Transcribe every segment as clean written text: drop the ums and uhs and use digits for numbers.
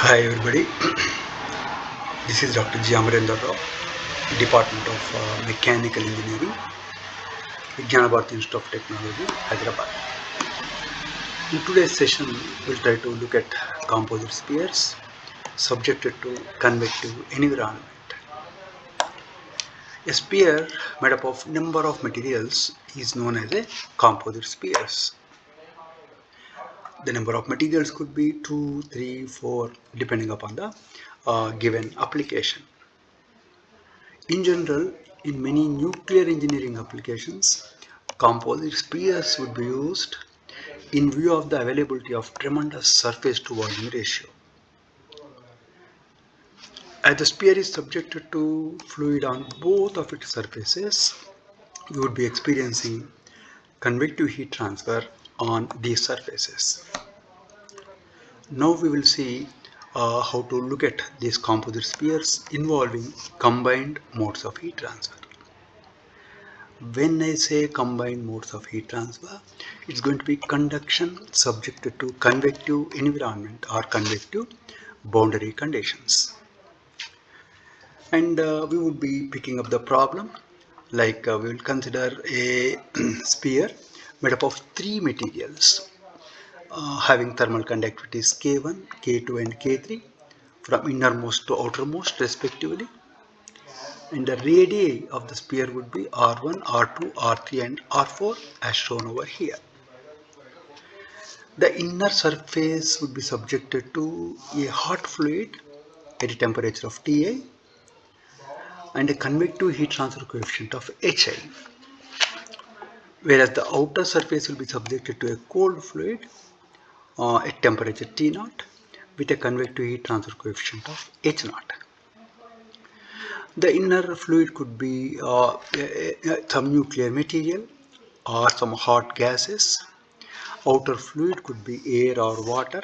Hi everybody, this is Dr. G. Amarendra Rao, Department of Mechanical Engineering, Vijnana Bharati Institute of Technology, Hyderabad. In today's session, we'll try to look at composite spheres subjected to convective environment. A sphere made up of number of materials is known as a composite spheres. The number of materials could be 2, 3, 4 depending upon the given application. In general, in many nuclear engineering applications, composite spheres would be used in view of the availability of tremendous surface to volume ratio. As the sphere is subjected to fluid on both of its surfaces, you would be experiencing convective heat transfer on these surfaces. Now we will see how to look at these composite spheres involving combined modes of heat transfer. When I say combined modes of heat transfer, it's going to be conduction subjected to convective environment or convective boundary conditions. And we would be picking up the problem like we will consider a sphere made up of three materials having thermal conductivities K1, K2 and K3 from innermost to outermost respectively. And the radii of the sphere would be R1, R2, R3 and R4 as shown over here. The inner surface would be subjected to a hot fluid at a temperature of Ti and a convective heat transfer coefficient of Hi, whereas the outer surface will be subjected to a cold fluid at temperature T0 with a convective heat transfer coefficient of H0. The inner fluid could be some nuclear material or some hot gases. Outer fluid could be air or water.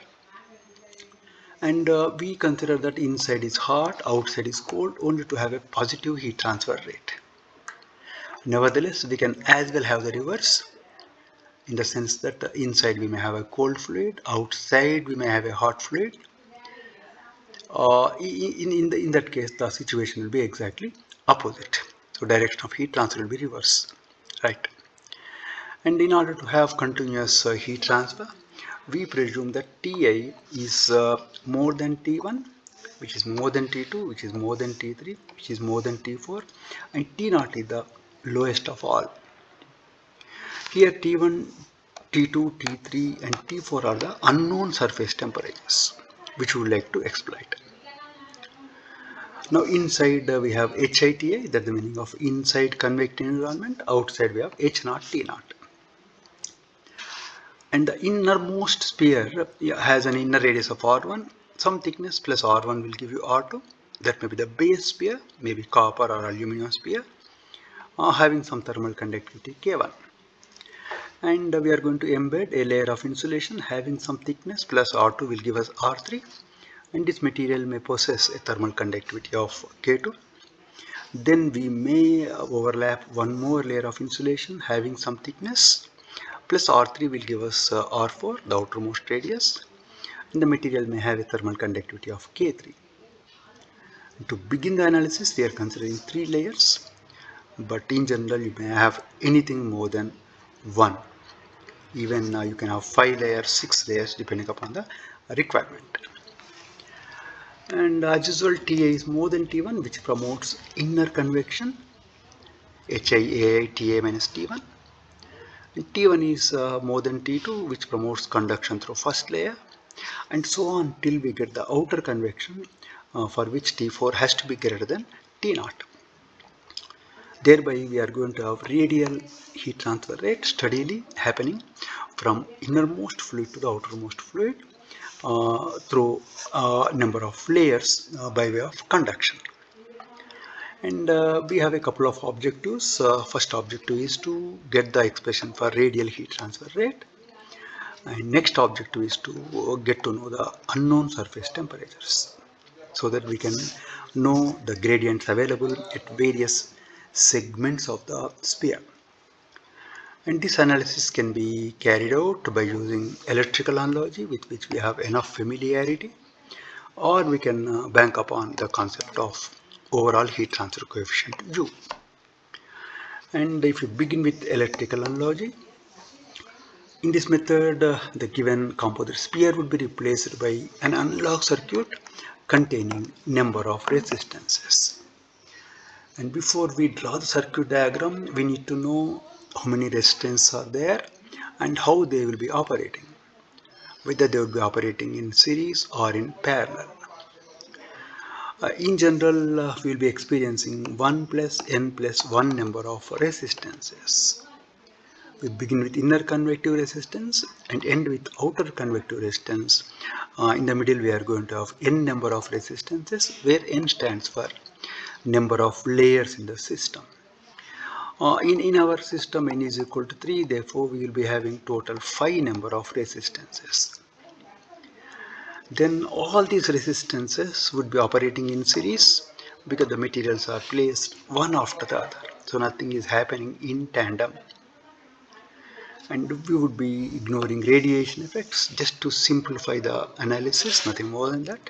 And we consider that inside is hot, outside is cold, only to have a positive heat transfer rate. Nevertheless, we can as well have the reverse in the sense that inside we may have a cold fluid, outside we may have a hot fluid. In that case, the situation will be exactly opposite. So direction of heat transfer will be reverse, right? And in order to have continuous heat transfer, we presume that Ti is more than T1, which is more than T2, which is more than T3, which is more than T4, and T0 is the lowest of all. Here T1, T2, T3 and T4 are the unknown surface temperatures, which we would like to exploit. Now inside we have HITI, that's the meaning of inside convective environment, outside we have H0, T0. And the innermost sphere has an inner radius of R1, some thickness plus R1 will give you R2. That may be the base sphere, maybe copper or aluminum sphere, having some thermal conductivity K1. And we are going to embed a layer of insulation having some thickness plus R2 will give us R3. And this material may possess a thermal conductivity of K2. Then we may overlap one more layer of insulation having some thickness plus R3 will give us R4, the outermost radius, and the material may have a thermal conductivity of K3. To begin the analysis, we are considering 3 layers, but in general you may have anything more than 1. Even you can have 5 layers, 6 layers depending upon the requirement. And as usual, Ta is more than T1, which promotes inner convection, HIAI Ta minus T1. And T1 is more than T2, which promotes conduction through first layer, and so on till we get the outer convection for which T4 has to be greater than T0. Thereby we are going to have radial heat transfer rate steadily happening from innermost fluid to the outermost fluid through a number of layers by way of conduction. And we have a couple of objectives. First objective is to get the expression for radial heat transfer rate. And next objective is to get to know the unknown surface temperatures so that we can know the gradients available at various segments of the sphere. And this analysis can be carried out by using electrical analogy with which we have enough familiarity, or we can bank upon the concept of overall heat transfer coefficient U. And if you begin with electrical analogy, in this method, the given composite sphere would be replaced by an analog circuit containing number of resistances. And before we draw the circuit diagram, we need to know how many resistances are there and how they will be operating, whether they will be operating in series or in parallel. In general, we will be experiencing 1 plus n plus 1 number of resistances. We begin with inner convective resistance and end with outer convective resistance. In the middle, we are going to have n number of resistances, where n stands for number of layers in the system. In our system, n is equal to 3, therefore we will be having total 5 number of resistances. Then all these resistances would be operating in series because the materials are placed one after the other. So nothing is happening in tandem. And we would be ignoring radiation effects just to simplify the analysis, nothing more than that.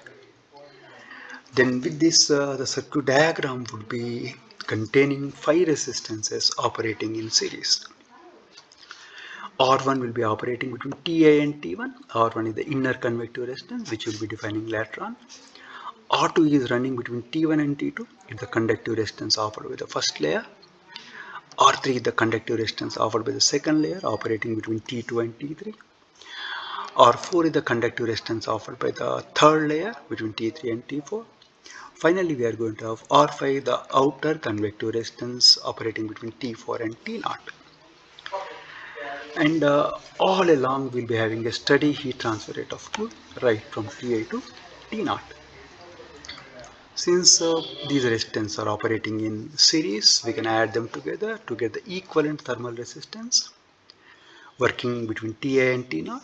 Then with this, the circuit diagram would be containing 5 resistances operating in series. R1 will be operating between TA and T1. R1 is the inner convective resistance, which will be defining later on. R2 is running between T1 and T2. It's the conductive resistance offered by the first layer. R3 is the conductive resistance offered by the second layer, operating between T2 and T3. R4 is the conductive resistance offered by the third layer between T3 and T4. Finally, we are going to have R5, the outer convective resistance operating between T4 and T0. And all along we'll be having a steady heat transfer rate of Q right from TA to T0. Since these resistances are operating in series, we can add them together to get the equivalent thermal resistance working between TA and T0,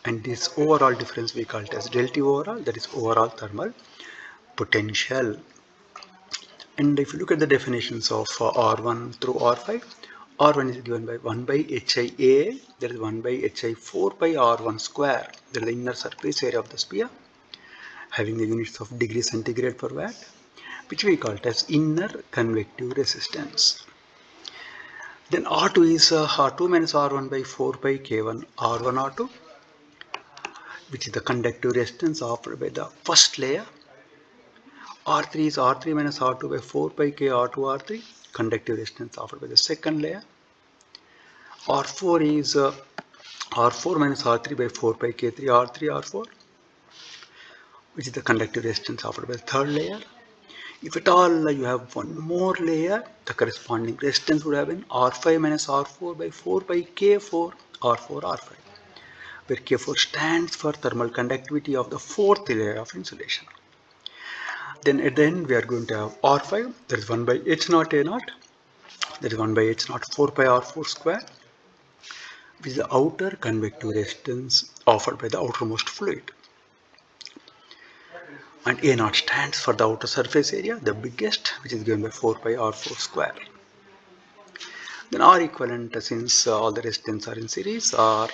and this overall difference we call it as delta overall, that is overall thermal potential. And if you look at the definitions of R1 through R5, R1 is given by 1 by HIA, that is 1 by HI 4 by R1 square, that is the inner surface area of the sphere, having the units of degree centigrade per watt, which we call it as inner convective resistance. Then R2 is R2 minus R1 by 4 by K1 R1 R2, which is the conductive resistance offered by the first layer. R3 is R3 minus R2 by 4 by K R2 R3, conductive resistance offered by the second layer. R4 is R4 minus R3 by 4 by K3 R3 R4, which is the conductive resistance offered by the third layer. If at all you have one more layer, the corresponding resistance would have been R5 minus R4 by 4 by K4 R4 R5, where K4 stands for thermal conductivity of the fourth layer of insulation. Then at the end we are going to have R5, that is 1 by H0 A0, that is 1 by H0 4 by R4 square, which is the outer convective resistance offered by the outermost fluid. And A0 stands for the outer surface area, the biggest, which is given by 4 by R4 square. Then R equivalent, since all the resistances are in series, R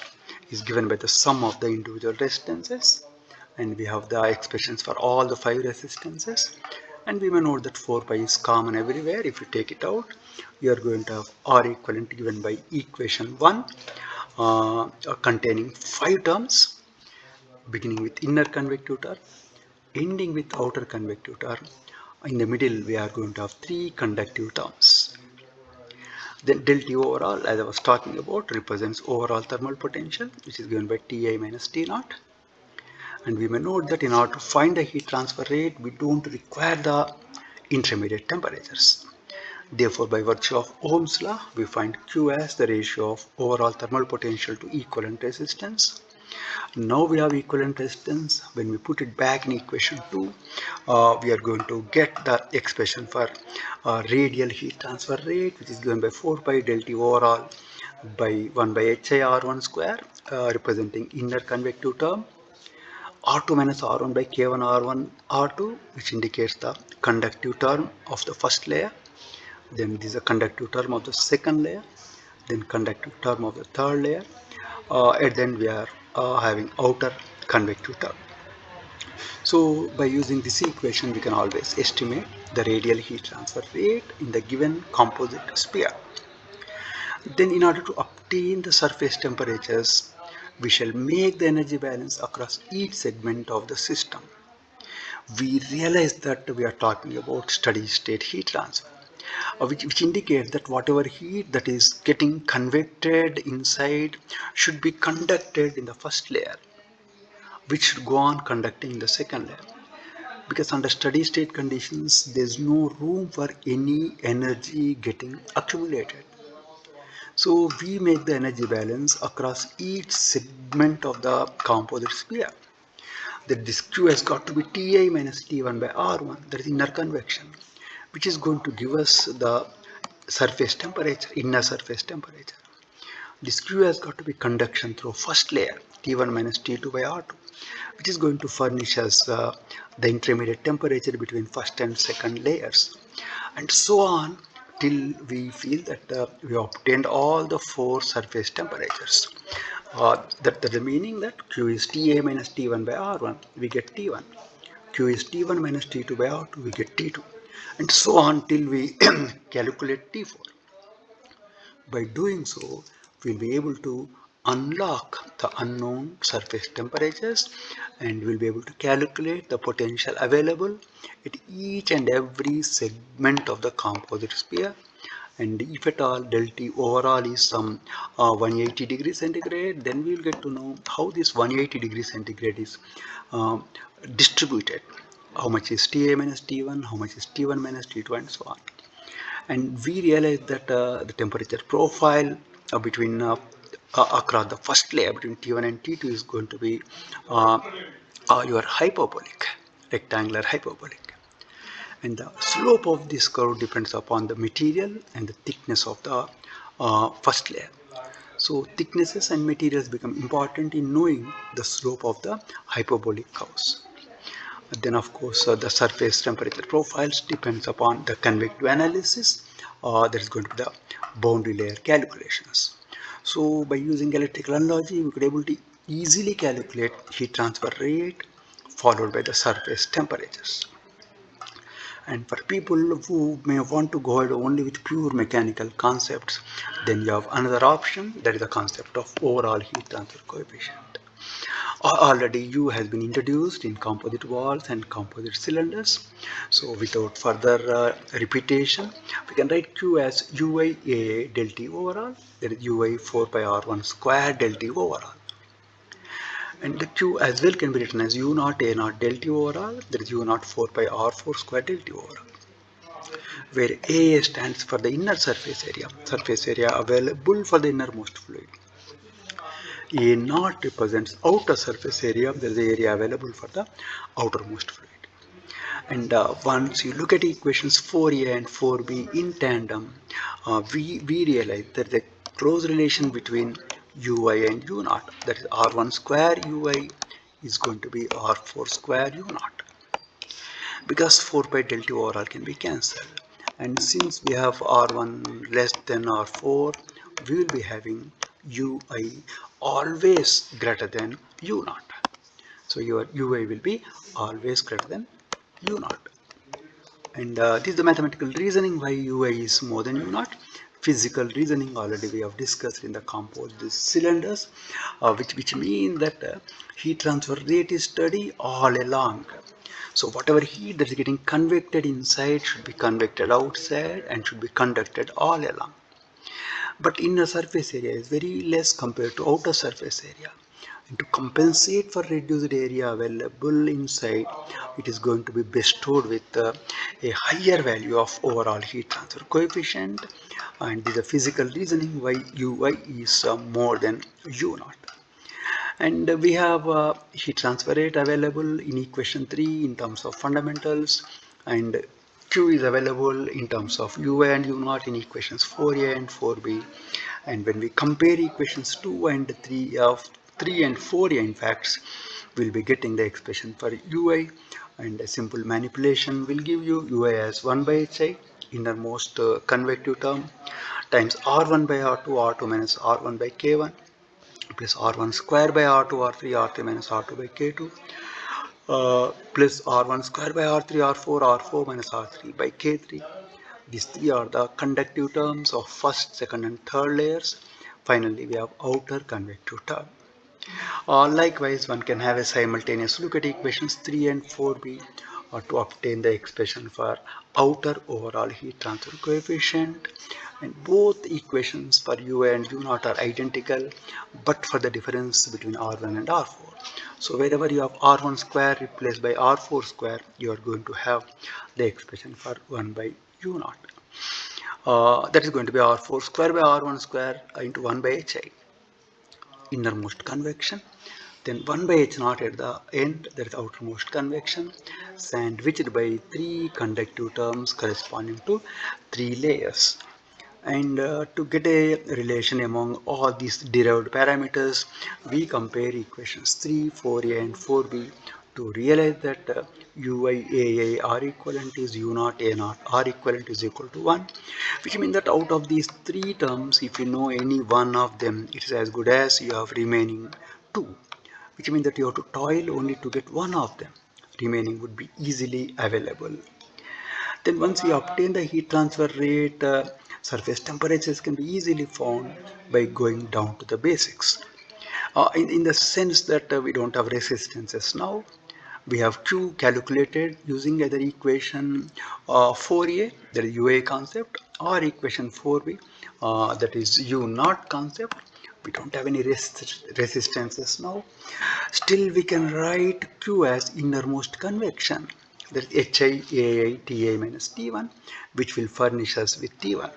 is given by the sum of the individual resistances. And we have the expressions for all the 5 resistances, and we may note that 4 pi is common everywhere. If you take it out, you are going to have R equivalent given by equation 1 containing 5 terms, beginning with inner convective term, ending with outer convective term. In the middle we are going to have 3 conductive terms. Then delta overall, as I was talking about, represents overall thermal potential, which is given by Ti minus T0. And we may note that in order to find the heat transfer rate, we don't require the intermediate temperatures. Therefore, by virtue of Ohm's law, we find Q as the ratio of overall thermal potential to equivalent resistance. Now we have equivalent resistance. When we put it back in equation 2, we are going to get the expression for radial heat transfer rate, which is given by 4 pi delta overall by 1 by HI R1 square, representing inner convective term, R2 minus R1 by K1 R1 R2, which indicates the conductive term of the first layer. Then this is a conductive term of the second layer, then conductive term of the third layer. At the end we are having outer convective term. So by using this equation, we can always estimate the radial heat transfer rate in the given composite sphere. Then in order to obtain the surface temperatures, we shall make the energy balance across each segment of the system. We realize that we are talking about steady state heat transfer, which indicates that whatever heat that is getting convected inside should be conducted in the first layer, which should go on conducting in the second layer. Because under steady state conditions, there's no room for any energy getting accumulated. So we make the energy balance across each segment of the composite sphere. That this Q has got to be Ti minus T1 by R1, that is inner convection, which is going to give us the surface temperature, inner surface temperature. This Q has got to be conduction through first layer, T1 minus T2 by R2, which is going to furnish us the intermediate temperature between first and second layers, and so on till we feel that we obtained all the four surface temperatures. That the meaning that Q is Ta minus T1 by R1, we get T1. Q is T1 minus T2 by R2, we get T2, and so on till we calculate T4. By doing so, we'll be able to unlock the unknown surface temperatures, and we'll be able to calculate the potential available at each and every segment of the composite sphere. And if at all del T overall is some 180 degrees centigrade, then we will get to know how this 180 degrees centigrade is uh, distributed. How much is Ta minus T1, how much is T1 minus T2, and so on. And we realized that the temperature profile between across the first layer between T1 and T2 is going to be your hyperbolic, rectangular hyperbolic. And the slope of this curve depends upon the material and the thickness of the first layer. So thicknesses and materials become important in knowing the slope of the hyperbolic curves. Then of course the surface temperature profiles depends upon the convective analysis. That is going to be the boundary layer calculations. So by using electrical analogy, we could able to easily calculate heat transfer rate followed by the surface temperatures. And for people who may want to go ahead only with pure mechanical concepts, then you have another option, that is the concept of overall heat transfer coefficient. Already U has been introduced in composite walls and composite cylinders. So without further repetition, we can write Q as Ui A del T overall, that is Ui 4 pi R1 square del T overall. And the Q as well can be written as U naught A naught del T overall, that is U naught 4 pi R4 square del T overall, where A stands for the inner surface area available for the innermost fluid. A naught represents outer surface area, there is the area available for the outermost fluid. And once you look at equations 4a and 4b in tandem, we realize that the close relation between ui and u naught, that is r1 square ui is going to be r4 square u naught, because 4 pi del T overall can be cancelled. And since we have R1 less than R4, we will be having Ui always greater than U naught. So your Ui will be always greater than U naught. And this is the mathematical reasoning why Ui is more than U naught. Physical reasoning already we have discussed in the composite cylinders, which mean that heat transfer rate is steady all along. So whatever heat that is getting convected inside should be convected outside and should be conducted all along. But inner surface area is very less compared to outer surface area. And to compensate for reduced area available inside, it is going to be bestowed with a higher value of overall heat transfer coefficient. And this is a physical reasoning why Ui is more than U naught. And we have heat transfer rate available in equation 3 in terms of fundamentals, and Q is available in terms of U and U naught in equations 4a and 4b. And when we compare equations 2 and 3 of 3 and 4a, in fact, we'll be getting the expression for Ui, and a simple manipulation will give you Ui as 1 by Hi, innermost convective term, times R1 by R2, R2 minus R1 by K1, plus R1 square by R2, R3 minus R2 by K2, plus R1 square by R3, R4, R4 minus R3 by K3. These three are the conductive terms of first, second and third layers. Finally, we have outer convective term. Likewise, one can have a simultaneous look at equations 3 and 4b to obtain the expression for outer overall heat transfer coefficient. And both equations for U and U naught are identical, but for the difference between R1 and R4. So wherever you have R1 square replaced by R4 square, you are going to have the expression for 1 by U naught. That is going to be R4 square by R1 square into 1 by HI, innermost convection. Then 1 by H naught at the end, that is outermost convection, sandwiched by three conductive terms corresponding to three layers. And to get a relation among all these derived parameters, we compare equations 3, 4a and 4b to realize that ui, ai, r equivalent is u naught, a naught, r equivalent is equal to 1, which means that out of these three terms, if you know any one of them, it is as good as you have remaining two, which means that you have to toil only to get one of them. Remaining would be easily available. Then once we obtain the heat transfer rate, surface temperatures can be easily found by going down to the basics. In the sense that we don't have resistances now, we have Q calculated using either equation 4a, that is UA concept, or equation 4b, that is U naught concept. We don't have any resistances now. Still, we can write Q as innermost convection. That is HI, AI, TA minus T1, which will furnish us with T1.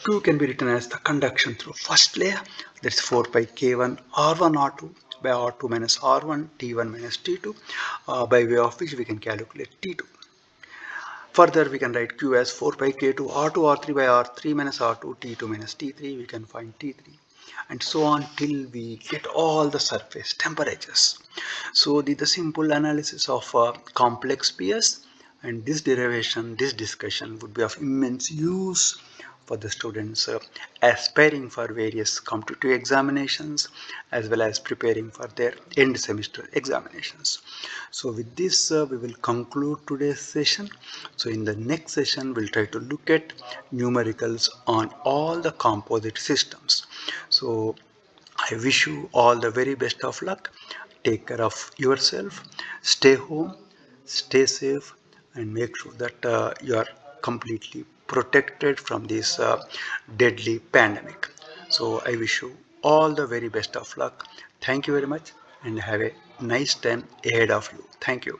Q can be written as the conduction through first layer, that's 4 pi K1 R1 R2 by R2 minus R1 T1 minus T2, by way of which we can calculate T2. Further, we can write Q as 4 pi K2 R2 R3 by R3 minus R2 T2 minus T3. We can find T3, and so on till we get all the surface temperatures. So the simple analysis of complex PS, and this derivation, this discussion would be of immense use for the students aspiring for various competitive examinations as well as preparing for their end semester examinations. So with this, we will conclude today's session. So in the next session, we'll try to look at numericals on all the composite systems. So I wish you all the very best of luck. Take care of yourself, stay home, stay safe, and make sure that you are completely protected from this deadly pandemic. So I wish you all the very best of luck. Thank you very much and have a nice time ahead of you. Thank you.